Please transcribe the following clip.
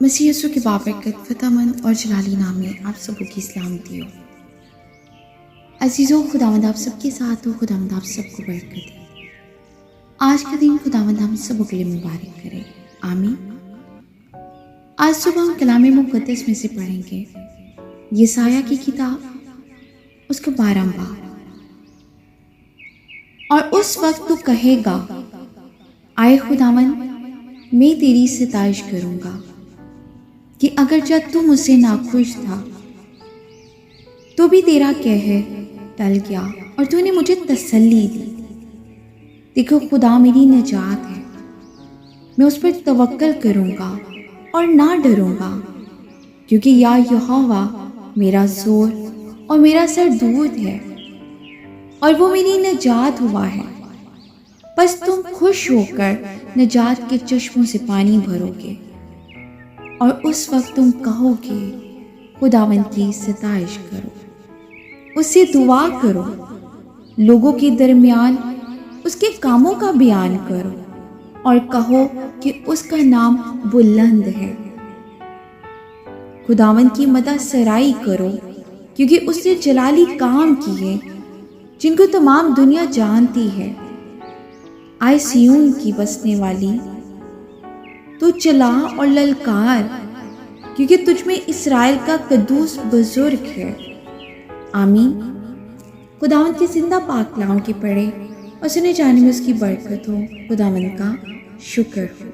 مسیح یسوع کی بابرکت فتح مند اور جلالی نام میں آپ سبوں کی سلامتی ہو۔ عزیزوں، خداوند آپ سب کے ساتھ ہو، خداوند آپ سب کو برکت دے۔ آج کا دن خداوند ہم سبوں کے لیے مبارک کرے، آمین۔ آج صبح ہم کلام مقدس میں سے پڑھیں گے یسایہ کی کتاب، اس کا 12واں باب۔ اور اس وقت تو کہے گا، آئے خداوند، میں تیری ستائش کروں گا کہ اگرچہ تو مجھ سے ناخوش تھا تو بھی تیرا قہر ٹل گیا اور تو نے مجھے تسلی دی۔ دیکھو، خدا میری نجات ہے، میں اس پر توکل کروں گا اور نہ ڈروں گا، کیونکہ یا یہوہ میرا زور اور میرا سر دود ہے اور وہ میری نجات ہوا ہے۔ بس تم خوش ہو کر نجات کے چشموں سے پانی بھرو گے، اور اس وقت تم کہو گے، خداوند کی ستائش کرو، اس سے دعا کرو، لوگوں کے درمیان اس کے کاموں کا بیان کرو اور کہو کہ اس کا نام بلند ہے۔ خداوند کی مدح سرائی کرو، کیونکہ اس نے جلالی کام کیے جن کو تمام دنیا جانتی ہے۔ آئے سیون کی بسنے والی، تو چلا اور للکار، کیونکہ تجھ میں اسرائیل کا قدوس بزرگ ہے، آمین۔ خداوند کی زندہ پاک کلام کی پڑھے اور سنے جانے میں اس کی برکت ہو۔ خداوند کا شکر ہو۔